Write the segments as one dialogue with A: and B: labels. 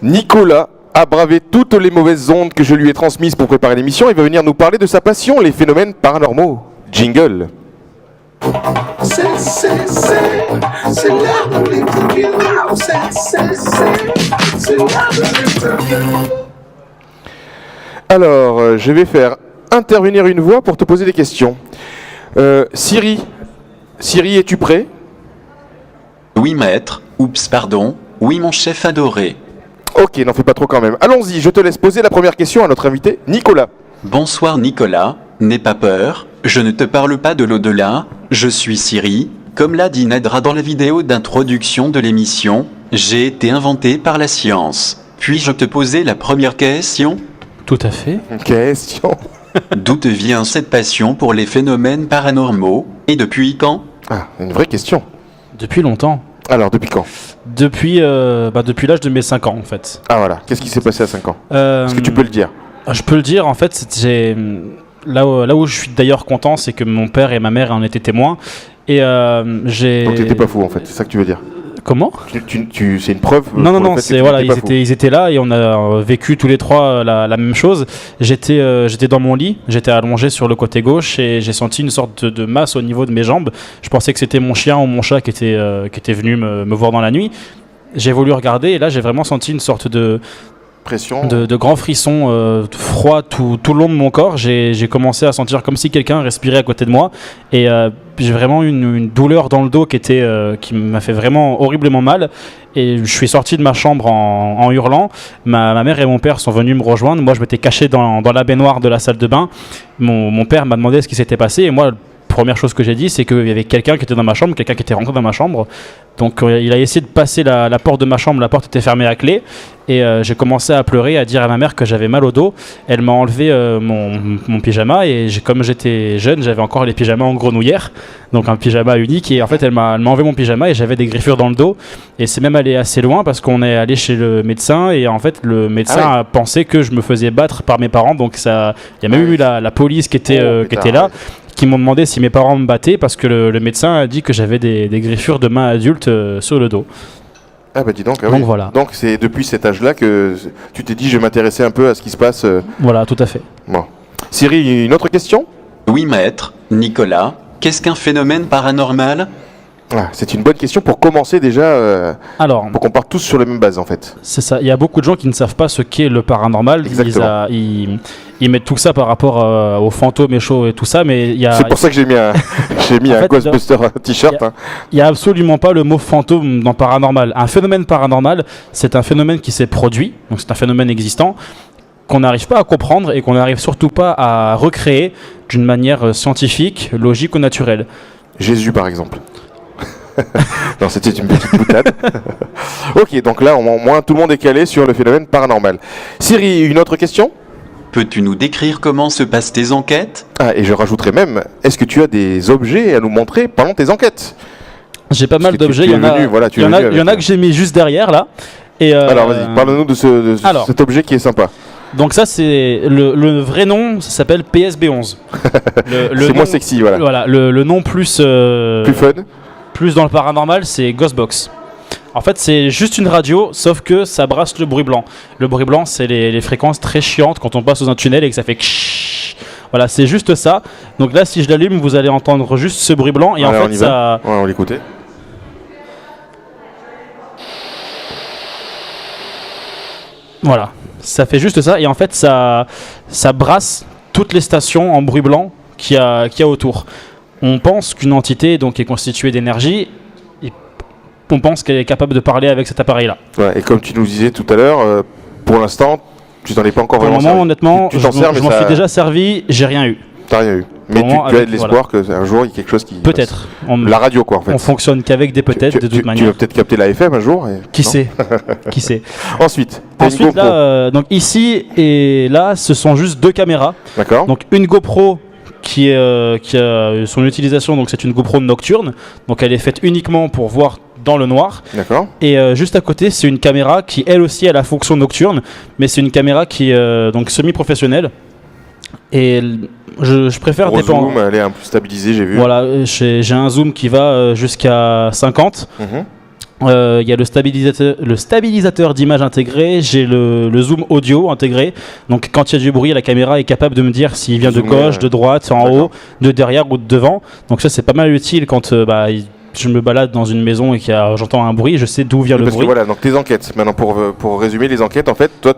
A: Nicolas a bravé toutes les mauvaises ondes que je lui ai transmises pour préparer l'émission. Il va venir nous parler de sa passion, les phénomènes paranormaux. Jingle.
B: C'est l'heure de l'interview. C'est l'heure de l'interview.
A: Alors, je vais faire intervenir une voix pour te poser des questions. Siri, es-tu prêt?
C: Oui, maître. Oups, pardon. Oui, mon chef adoré.
A: Ok, n'en fais pas trop quand même. Allons-y, je te laisse poser la première question à notre invité, Nicolas.
C: Bonsoir, Nicolas. N'aie pas peur. Je ne te parle pas de l'au-delà. Je suis Siri. Comme l'a dit Nedra dans la vidéo d'introduction de l'émission, j'ai été inventé par la science. Puis-je te poser la première question?
D: Tout à fait.
A: Question.
C: D'où te vient cette passion pour les phénomènes paranormaux? Et depuis quand?
A: Ah, une vraie question.
D: Depuis longtemps.
A: Alors, depuis quand?
D: Depuis l'âge de mes 5 ans, en fait.
A: Ah voilà, qu'est-ce qui s'est passé à 5 ans? Est-ce que tu peux le dire?
D: Je peux le dire, en fait, là où je suis d'ailleurs content, c'est que mon père et ma mère en étaient témoins. Et j'ai...
A: Donc t'étais pas fou en fait, c'est ça que tu veux dire?
D: Comment?
A: C'est une preuve?
D: Non, c'est voilà, ils étaient là et on a vécu tous les trois la même chose. J'étais dans mon lit, j'étais allongé sur le côté gauche et j'ai senti une sorte de masse au niveau de mes jambes. Je pensais que c'était mon chien ou mon chat qui était venu me voir dans la nuit. J'ai voulu regarder et là j'ai vraiment senti une sorte de
A: pression,
D: de grands frissons froids tout le long de mon corps. J'ai commencé à sentir comme si quelqu'un respirait à côté de moi et j'ai vraiment eu une douleur dans le dos qui m'a fait vraiment horriblement mal et je suis sorti de ma chambre en hurlant. Ma mère et mon père sont venus me rejoindre. Moi je m'étais caché dans la baignoire de la salle de bain. Mon père m'a demandé ce qui s'était passé et moi première chose que j'ai dit, c'est qu'il y avait quelqu'un qui était dans ma chambre, quelqu'un qui était rentré dans ma chambre. Donc il a essayé de passer la porte de ma chambre, la porte était fermée à clé. Et j'ai commencé à pleurer, à dire à ma mère que j'avais mal au dos. Elle m'a enlevé mon pyjama et comme j'étais jeune, j'avais encore les pyjamas en grenouillère, donc un pyjama unique. Et en fait, elle m'a enlevé mon pyjama et j'avais des griffures dans le dos. Et c'est même allé assez loin parce qu'on est allé chez le médecin et en fait, le médecin a pensé que je me faisais battre par mes parents. Donc il y a même eu la police qui était là, qui m'ont demandé si mes parents me battaient parce que le médecin a dit que j'avais des griffures de main adulte sur le dos.
A: Ah bah dis donc,
D: donc
A: oui.
D: Voilà.
A: Donc c'est depuis cet âge-là que tu t'es dit je vais m'intéresser un peu à ce qui se passe.
D: Voilà, tout à fait.
A: Bon. Siri, une autre question?
C: Oui, maître. Nicolas, qu'est-ce qu'un phénomène paranormal?
A: C'est une bonne question pour commencer déjà,
D: Alors,
A: pour qu'on parte tous sur les mêmes bases en fait.
D: C'est ça, il y a beaucoup de gens qui ne savent pas ce qu'est le paranormal. Ils mettent tout ça par rapport aux fantômes et shows et tout ça, mais
A: c'est pour ça que j'ai mis un Ghostbuster t-shirt.
D: Il n'y a absolument pas le mot fantôme dans paranormal. Un phénomène paranormal, c'est un phénomène qui s'est produit, donc c'est un phénomène existant, qu'on n'arrive pas à comprendre et qu'on n'arrive surtout pas à recréer d'une manière scientifique, logique ou naturelle.
A: Jésus par exemple. Non, c'était une petite boutade. Ok, donc là, au moins, tout le monde est calé sur le phénomène paranormal. Siri, une autre question?
C: Peux-tu nous décrire comment se passent tes enquêtes?
A: Et je rajouterai même, est-ce que tu as des objets à nous montrer pendant tes enquêtes?
D: J'ai pas mal d'objets, il y en a que j'ai mis juste derrière, là.
A: Alors, vas-y, parle-nous de cet objet qui est sympa.
D: Donc ça, c'est le vrai nom, ça s'appelle PSB11.
A: C'est moins sexy, voilà.
D: Voilà, le nom plus
A: fun.
D: Plus dans le paranormal, c'est Ghostbox. En fait, c'est juste une radio, sauf que ça brasse le bruit blanc. Le bruit blanc, c'est les fréquences très chiantes quand on passe dans un tunnel et que ça fait kshh. Voilà, c'est juste ça. Donc là, si je l'allume, vous allez entendre juste ce bruit blanc. Et en fait, ça...
A: Ouais, on va l'écouter.
D: Voilà, ça fait juste ça. Et en fait, ça brasse toutes les stations en bruit blanc qu'il y a autour. On pense qu'une entité donc, est constituée d'énergie et on pense qu'elle est capable de parler avec cet appareil-là.
A: Ouais, et comme tu nous disais tout à l'heure, pour l'instant, tu t'en es pas encore vraiment servi.
D: Pour le moment, honnêtement, je m'en suis déjà servi, j'ai rien eu.
A: T'as rien eu. Mais tu as de l'espoir qu'un jour, il y ait quelque chose qui...
D: Peut-être.
A: La radio, quoi, en fait.
D: On fonctionne qu'avec des peut-être, de toute manière.
A: Tu vas peut-être capter la FM un jour.
D: Qui sait? Qui sait?
A: Ensuite,
D: là, donc ici et là, ce sont juste 2 caméras.
A: D'accord.
D: Donc une GoPro qui a son utilisation, donc c'est une GoPro nocturne, donc elle est faite uniquement pour voir dans le noir.
A: D'accord.
D: Et juste à côté, c'est une caméra qui elle aussi a la fonction nocturne, mais c'est une caméra qui est donc semi-professionnelle. Et je préfère
A: dépendre. Zoom, elle est un peu stabilisée, j'ai vu.
D: Voilà, j'ai un zoom qui va jusqu'à 50. Il y a le stabilisateur d'image intégré, j'ai le zoom audio intégré. Donc quand il y a du bruit, la caméra est capable de me dire s'il vient de
A: Zoomer,
D: gauche, de droite, en haut, de derrière ou de devant. Donc ça c'est pas mal utile quand je me balade dans une maison et j'entends un bruit, je sais d'où vient le
A: Parce que
D: bruit.
A: voilà, donc tes enquêtes. Maintenant, pour résumer les enquêtes, en fait, toi,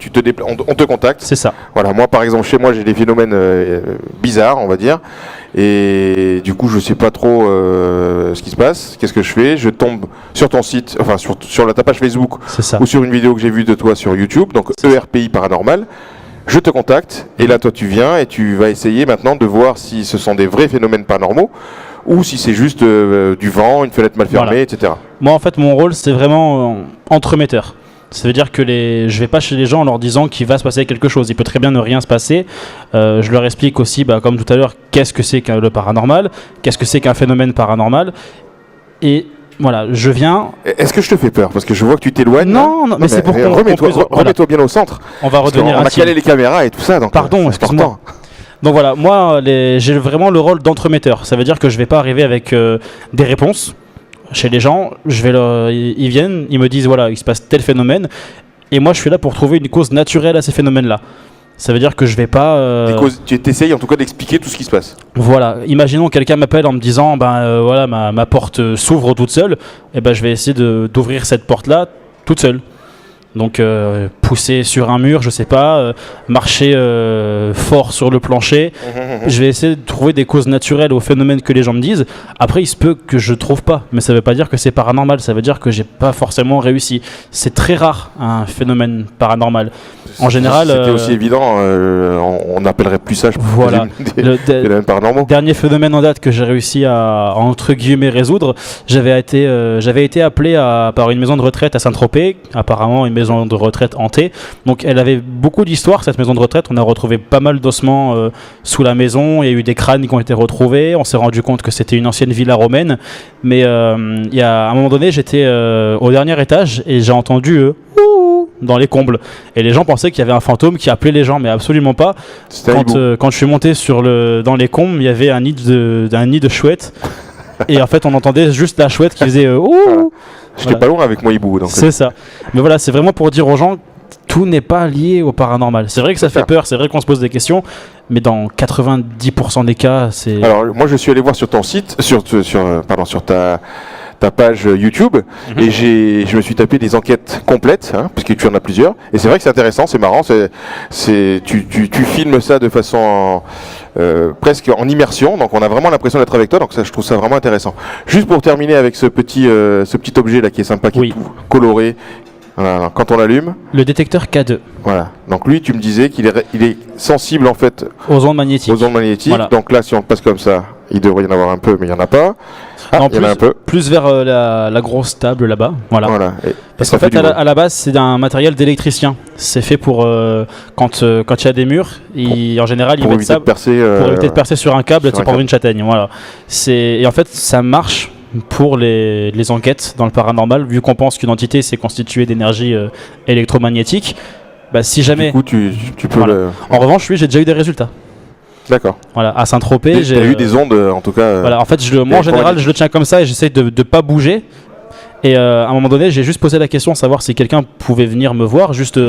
A: on te contacte.
D: C'est ça.
A: Voilà, moi, par exemple, chez moi, j'ai des phénomènes bizarres, on va dire. Et du coup, je sais pas trop ce qui se passe. Qu'est-ce que je fais? Je tombe sur ton site, enfin, sur ta page Facebook
D: C'est ça.
A: ou sur une vidéo que j'ai vue de toi sur YouTube, donc ERPI Paranormal. Je te contacte et là, toi, tu viens et tu vas essayer maintenant de voir si ce sont des vrais phénomènes paranormaux ou si c'est juste du vent, une fenêtre mal fermée,
D: Voilà.
A: etc.
D: Moi en fait mon rôle c'est vraiment entremetteur. Ça veut dire que je vais pas chez les gens en leur disant qu'il va se passer quelque chose. Il peut très bien ne rien se passer. Je leur explique aussi, comme tout à l'heure, qu'est-ce que c'est que le paranormal, qu'est-ce que c'est qu'un phénomène paranormal. Et voilà, je viens.
A: Est-ce que je te fais peur? Parce que je vois que tu t'éloignes.
D: Non, mais c'est pour qu'on
A: remets-toi,
D: voilà.
A: remets-toi bien au centre.
D: On va
A: Parce
D: redevenir
A: qu'on a
D: intime.
A: calé les caméras et tout ça. Donc
D: Pardon,
A: c'est
D: excuse-moi.
A: important.
D: Donc voilà, moi j'ai vraiment le rôle d'entremetteur. Ça veut dire que je vais pas arriver avec des réponses chez les gens. Ils viennent, ils me disent voilà, il se passe tel phénomène, et moi je suis là pour trouver une cause naturelle à ces phénomènes-là. Ça veut dire que je vais pas.
A: Tu essayes en tout cas d'expliquer tout ce qui se passe.
D: Voilà, imaginons quelqu'un m'appelle en me disant voilà ma porte s'ouvre toute seule, et je vais essayer d'ouvrir cette porte-là toute seule. Donc pousser sur un mur, je sais pas, marcher fort sur le plancher. Je vais essayer de trouver des causes naturelles aux phénomènes que les gens me disent. Après, il se peut que je trouve pas, mais ça veut pas dire que c'est paranormal. Ça veut dire que j'ai pas forcément réussi. C'est très rare un phénomène paranormal. En général,
A: c'était aussi évident. On n'appellerait plus ça, je
D: voilà.
A: des phénomènes paranormaux.
D: Dernier phénomène en date que j'ai réussi à entre guillemets résoudre, j'avais été appelé par une maison de retraite à Saint-Tropez, apparemment une maison de retraite hantée. Donc elle avait beaucoup d'histoires, cette maison de retraite. On a retrouvé pas mal d'ossements sous la maison, il y a eu des crânes qui ont été retrouvés, on s'est rendu compte que c'était une ancienne villa romaine. Mais il y a un moment donné, j'étais au dernier étage et j'ai entendu ouh dans les combles. Et les gens pensaient qu'il y avait un fantôme qui appelait les gens, mais absolument pas. Quand je suis monté dans les combles, il y avait un nid de chouette. Et en fait, on entendait juste la chouette qui faisait ouh.
A: Voilà. J'étais pas loin avec moi hibou.
D: C'est ça. Mais voilà, c'est vraiment pour dire aux gens, tout n'est pas lié au paranormal. C'est vrai que ça fait peur, c'est vrai qu'on se pose des questions, mais dans 90% des cas, c'est...
A: Alors, moi, je suis allé voir sur ton site, sur ta page YouTube, et je me suis tapé des enquêtes complètes, puisque tu en as plusieurs, et c'est vrai que c'est intéressant, c'est marrant, tu filmes ça de façon presque en immersion, donc on a vraiment l'impression d'être avec toi, donc ça, je trouve ça vraiment intéressant. Juste pour terminer avec ce petit objet là qui est sympa, qui est tout coloré. Voilà, quand on l'allume.
D: Le détecteur K2.
A: Voilà. Donc lui, tu me disais qu'il est sensible en fait
D: aux ondes magnétiques.
A: Voilà. Donc là, si on le passe comme ça, il devrait y en avoir un peu, mais il n'y en a pas.
D: Non,
A: il y en a un peu.
D: Plus vers la grosse table là-bas. Voilà. Parce qu'en fait, à la base, c'est un matériel d'électricien. C'est fait pour quand il y a des murs, en général, ils mettent ça pour éviter de percer sur un câble et de se prendre une châtaigne. Voilà. Et en fait, ça marche pour les enquêtes dans le paranormal, vu qu'on pense qu'une entité s'est constituée d'énergie électromagnétique. Si jamais.
A: Du coup, tu peux le...
D: En revanche, j'ai déjà eu des résultats.
A: D'accord.
D: Voilà, à Saint-Tropez,
A: j'ai eu des ondes, en tout cas.
D: Voilà, en fait, moi en général, je le tiens comme ça et j'essaie de pas bouger. Et à un moment donné, j'ai juste posé la question, savoir si quelqu'un pouvait venir me voir, juste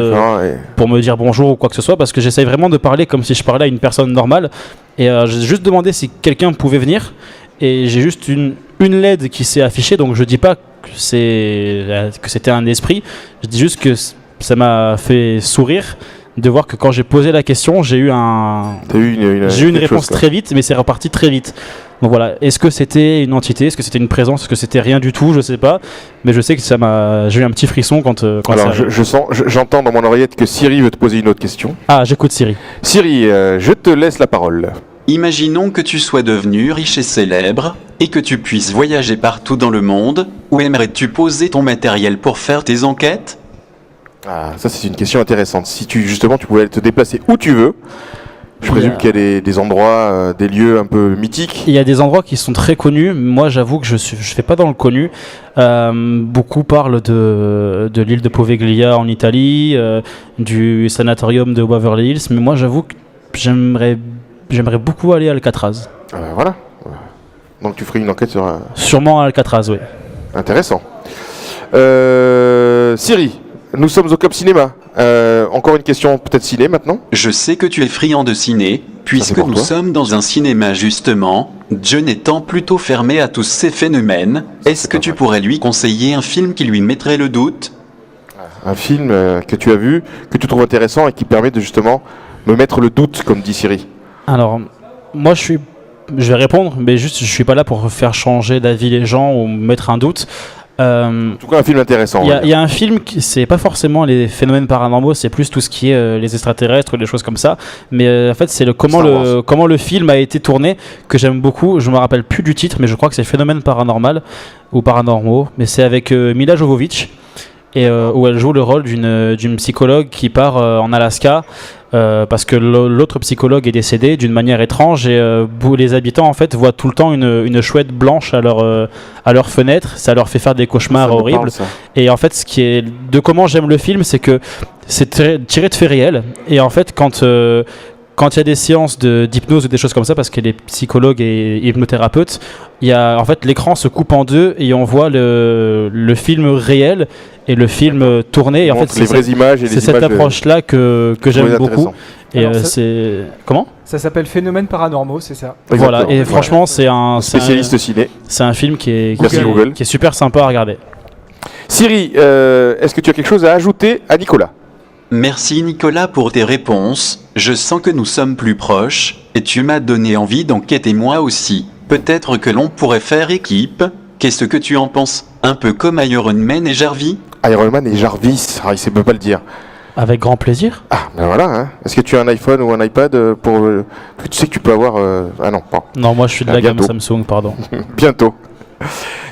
D: pour me dire bonjour ou quoi que ce soit, parce que j'essaye vraiment de parler comme si je parlais à une personne normale. Et j'ai juste demandé si quelqu'un pouvait venir. Et j'ai juste une LED qui s'est affichée, donc je dis pas que c'était un esprit, je dis juste que ça m'a fait sourire de voir que quand j'ai posé la question, j'ai eu une réponse très vite, mais c'est reparti très vite. Donc voilà, est-ce que c'était une entité, est-ce que c'était une présence, est-ce que c'était rien du tout, je sais pas, mais je sais que j'ai eu un petit frisson quand
A: alors j'entends dans mon oreillette que Siri veut te poser une autre question.
D: Ah, j'écoute Siri.
A: Siri, je te laisse la parole.
C: Imaginons que tu sois devenu riche et célèbre, et que tu puisses voyager partout dans le monde. Où aimerais-tu poser ton matériel pour faire tes enquêtes ?
A: Ah, ça c'est une question intéressante. Si tu pouvais te déplacer où tu veux, je présume qu'il y a des endroits, des lieux un peu mythiques.
D: Il y a des endroits qui sont très connus. Moi, j'avoue que je fais pas dans le connu. Beaucoup parlent de l'île de Poveglia en Italie, du sanatorium de Waverly Hills, mais moi, j'avoue que j'aimerais beaucoup aller à Alcatraz.
A: Voilà. Donc tu ferais une enquête sur...
D: Sûrement à Alcatraz, oui.
A: Intéressant. Siri, nous sommes au Cop Cinéma. Encore une question peut-être ciné maintenant.
C: Je sais que tu es friand de ciné, puisque
A: pour
C: nous
A: toi.
C: sommes dans un cinéma justement, John étant plutôt fermé à tous ces phénomènes. Est-ce que tu pourrais lui conseiller un film qui lui mettrait le doute?
A: Un film que tu as vu, que tu trouves intéressant et qui permet de justement me mettre le doute, comme dit Siri.
D: Alors, moi je vais répondre, mais juste je suis pas là pour faire changer d'avis les gens ou mettre un doute.
A: En tout cas, un film intéressant.
D: Il y a un film qui c'est pas forcément les phénomènes paranormaux, c'est plus tout ce qui est les extraterrestres ou des choses comme ça. Mais en fait, c'est comment le film a été tourné que j'aime beaucoup. Je me rappelle plus du titre, mais je crois que c'est Phénomène paranormal ou paranormaux. Mais c'est avec Mila Jovovich et où elle joue le rôle d'une psychologue qui part en Alaska. Parce que l'autre psychologue est décédé d'une manière étrange et les habitants en fait voient tout le temps une chouette blanche à leur fenêtre. Ça leur fait faire des cauchemars horribles. Et en fait, ce qui est de comment j'aime le film, c'est que c'est tiré de faits réels. Et en fait, quand il y a des séances d'hypnose ou des choses comme ça, parce qu'elle est psychologue et hypnothérapeute, en fait, l'écran se coupe en deux et on voit le film réel et le film tourné. Et en fait,
A: les vraies images et les
D: c'est cette approche-là que j'aime beaucoup. Et
E: Alors,
D: c'est comment
E: Ça s'appelle Phénomènes paranormaux, c'est ça.
D: Voilà. Et franchement, c'est un
A: spécialiste ciné.
D: C'est un film qui est
A: Merci Google.
D: qui est super sympa à regarder.
A: Siri, est-ce que tu as quelque chose à ajouter à Nicolas?
C: Merci Nicolas pour tes réponses. Je sens que nous sommes plus proches et tu m'as donné envie d'enquêter moi aussi. Peut-être que l'on pourrait faire équipe. Qu'est-ce que tu en penses? Un peu comme Iron Man et Jarvis?
A: Iron Man et Jarvis, il sait même pas le dire.
D: Avec grand plaisir.
A: Ah, ben voilà. Hein. Est-ce que tu as un iPhone ou un iPad pour tu sais que tu peux avoir ah non, pas.
D: Non, moi je suis de la gamme
A: bientôt.
D: Samsung, pardon.
A: Bientôt.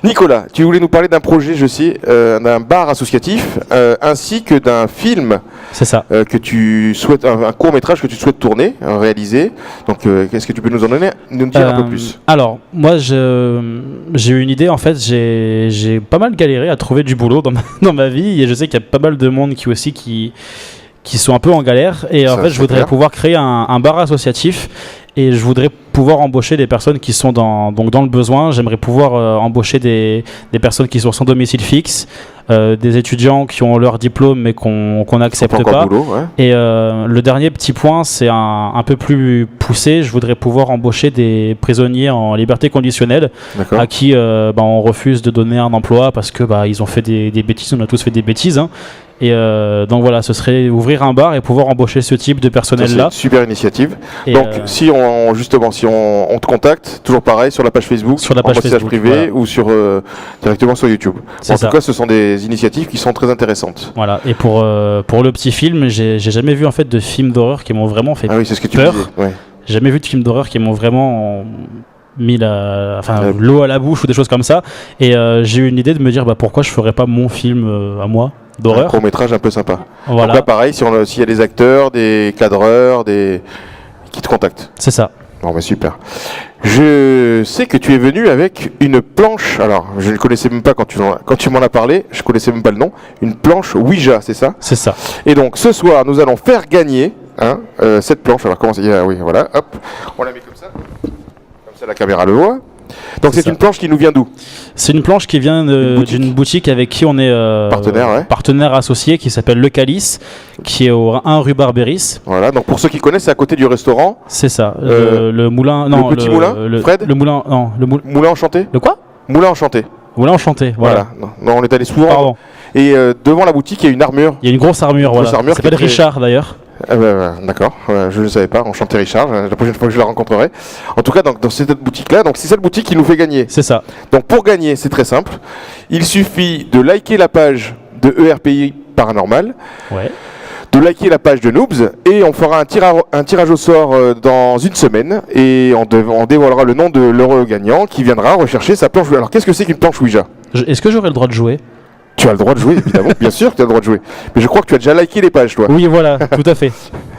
A: Nicolas, tu voulais nous parler d'un projet, je sais, d'un bar associatif, ainsi que d'un film
D: C'est ça.
A: que tu souhaites, un court métrage que tu souhaites tourner, réaliser. Donc, qu'est-ce que tu peux nous dire un peu plus?
D: Alors, moi, j'ai eu une idée. En fait, j'ai pas mal galéré à trouver du boulot dans ma vie, et je sais qu'il y a pas mal de monde qui sont un peu en galère. Et en fait, je voudrais pouvoir créer un bar associatif. Et je voudrais pouvoir embaucher des personnes qui sont dans le besoin. J'aimerais pouvoir embaucher des personnes qui sont sans domicile fixe, des étudiants qui ont leur diplôme mais qu'on n'accepte pas.
A: Boulot, ouais.
D: Et le dernier petit point, c'est un peu plus poussé. Je voudrais pouvoir embaucher des prisonniers en liberté conditionnelle à qui on refuse de donner un emploi parce que ils ont fait des bêtises. On a tous fait des bêtises. Hein. Et donc voilà, ce serait ouvrir un bar et pouvoir embaucher ce type de personnel-là.
A: C'est une super initiative.
D: Et
A: donc si on te contacte, toujours pareil, sur la page Facebook,
D: sur la page
A: message
D: Facebook,
A: privé
D: voilà.
A: ou directement sur YouTube. En tout cas, ce sont des initiatives qui sont très intéressantes.
D: Voilà. Et pour le petit film, j'ai jamais vu en fait de films d'horreur qui m'ont vraiment fait
A: oui, c'est ce que tu
D: peur.
A: disais. Ouais.
D: J'ai jamais vu de films d'horreur qui m'ont vraiment mis l'eau à la bouche ou des choses comme ça. Et j'ai eu une idée de me dire pourquoi je ferais pas mon film à moi d'horreur.
A: Un court métrage un peu sympa.
D: Voilà.
A: Donc là, pareil, s'il y a des acteurs, des cadreurs, qui te contactent.
D: C'est ça.
A: Bon, super. Je sais que tu es venu avec une planche. Alors, je ne connaissais même pas quand tu m'en as parlé. Je connaissais même pas le nom. Une planche Ouija, c'est ça?
D: C'est ça.
A: Et donc, ce soir, nous allons faire gagner cette planche. Alors, comment c'est? Oui, voilà. Hop. On la met comme ça. Comme ça, la caméra le voit. Donc c'est une planche qui nous vient d'où?
D: C'est une planche qui vient d'une boutique avec qui on est partenaire associé, qui s'appelle Le Calice, qui est au 1 rue Barbéris.
A: Voilà, donc pour ceux qui connaissent, c'est à côté du restaurant.
D: C'est ça, le moulin... Non,
A: le petit moulin, Fred?
D: Le moulin... Non,
A: Moulin Enchanté?
D: Le quoi?
A: Moulin Enchanté.
D: Moulin Enchanté, voilà.
A: Non, on est allé souvent.
D: Pardon.
A: Et devant la boutique, il y a une armure.
D: Il y a une grosse armure, voilà. Ça s'appelle Richard d'ailleurs.
A: D'accord, je ne savais pas, enchanté Richard, la prochaine fois que je la rencontrerai. En tout cas, dans cette boutique-là, donc c'est cette boutique qui nous fait gagner.
D: C'est ça.
A: Donc pour gagner, c'est très simple. Il suffit de liker la page de ERPI Paranormal, de liker la page de Noobs, et on fera un tirage au sort dans une semaine, et on dévoilera le nom de l'heureux gagnant qui viendra rechercher sa planche Ouija. Alors qu'est-ce que c'est qu'une planche Ouija?
D: Est-ce que j'aurai le droit de jouer?
A: Tu as le droit de jouer, évidemment, bien sûr que tu as le droit de jouer. Mais je crois que tu as déjà liké les pages, toi.
D: Oui, voilà, tout à fait.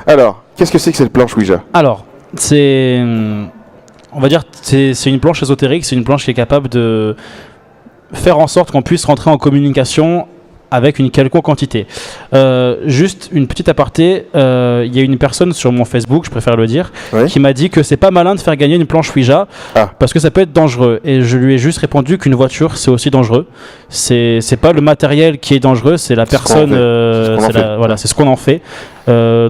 A: Alors, qu'est-ce que c'est que cette planche Ouija?
D: Alors, on va dire, c'est une planche ésotérique, c'est une planche qui est capable de faire en sorte qu'on puisse rentrer en communication avec une quelconque quantité. Juste une petite aparté, il y a une personne sur mon Facebook, je préfère le dire,
A: Oui.
D: qui m'a dit que c'est pas malin de faire gagner une planche Ouija
A: Ah.
D: parce que ça peut être dangereux. Et je lui ai juste répondu qu'une voiture c'est aussi dangereux. C'est pas le matériel qui est dangereux, c'est la
A: Ce qu'on en
D: personne,
A: fait. C'est ce qu'on en fait.
D: voilà, c'est ce qu'on en fait.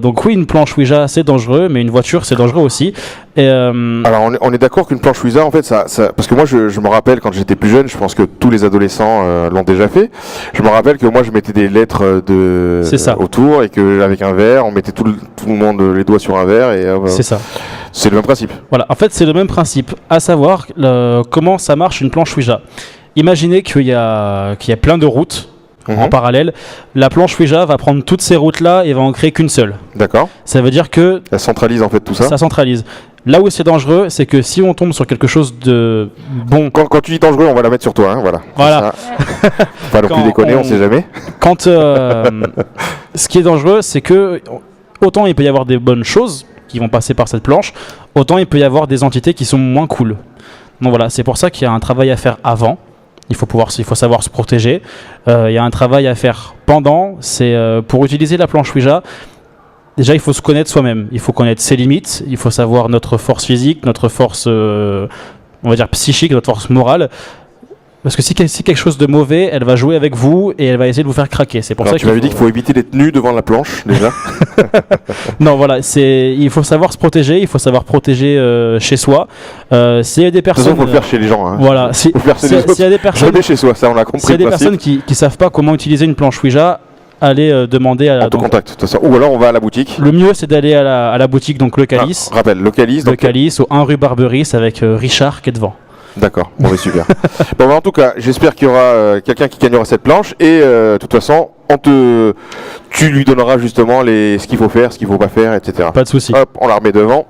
D: Donc oui, une planche Ouija c'est dangereux, mais une voiture c'est dangereux aussi. Et,
A: Alors on est d'accord qu'une planche Ouija, en fait, ça, parce que moi je me rappelle quand j'étais plus jeune, je pense que tous les adolescents l'ont déjà fait. Je me rappelle que moi je mettais des lettres
D: C'est ça.
A: autour et que avec un verre, on mettait tout le monde les doigts sur un verre et
D: c'est ça.
A: c'est le même principe.
D: Voilà, en fait c'est le même principe, à savoir comment ça marche une planche Ouija. Imaginez qu'il y a plein de routes en
A: Mhm.
D: parallèle. La planche Ouija va prendre toutes ces routes-là et va en créer qu'une seule.
A: D'accord.
D: Ça veut dire que
A: Elle centralise en fait tout ça.
D: ça centralise. Là où c'est dangereux, c'est que si on tombe sur quelque chose de bon,
A: Quand tu dis dangereux, on va la mettre sur toi, hein, voilà.
D: Voilà.
A: Ça, faut pas non plus
D: Quand
A: déconner, on
D: on-
A: sait jamais.
D: quand ce qui est dangereux, c'est que autant il peut y avoir des bonnes choses qui vont passer par cette planche, autant il peut y avoir des entités qui sont moins cool. Donc voilà, c'est pour ça qu'il y a un travail à faire avant. Il faut savoir se protéger. Il y a un travail à faire pendant. C'est pour utiliser la planche Ouija. Déjà, il faut se connaître soi-même. Il faut connaître ses limites. Il faut savoir notre force physique, notre force, on va dire psychique, notre force morale. Parce que si quelque chose de mauvais, elle va jouer avec vous et elle va essayer de vous faire craquer. C'est pour
A: Alors,
D: ça
A: tu m'avais dit qu'il faut éviter d'être nu devant la planche déjà.
D: Non, voilà, il faut savoir se protéger. Il faut savoir protéger chez soi. S'il y a des
A: De toute façon,
D: personnes,
A: faut le faire chez les gens. Hein.
D: voilà,
A: Faut le faire chez les autres.
D: s'il y a des personnes,
A: Jamais chez soi, ça on a compris
D: s'il y a
A: le
D: des
A: principe.
D: personnes qui savent pas comment utiliser une planche Ouija, allez demander à
A: On te contacte de toute façon. Ou alors on va à la boutique.
D: Le mieux, c'est d'aller à la boutique, donc le Calice.
A: Ah, rappelle, le Calice.
D: Le
A: donc-
D: Calice, au 1 rue Barberis, avec Richard qui est devant.
A: D'accord, bon, mais super. Bon, bah, en tout cas, j'espère qu'il y aura quelqu'un qui gagnera cette planche et de toute façon, tu lui donneras justement ce qu'il faut faire, ce qu'il faut pas faire, etc.
D: Pas de souci.
A: Hop, on la remet devant.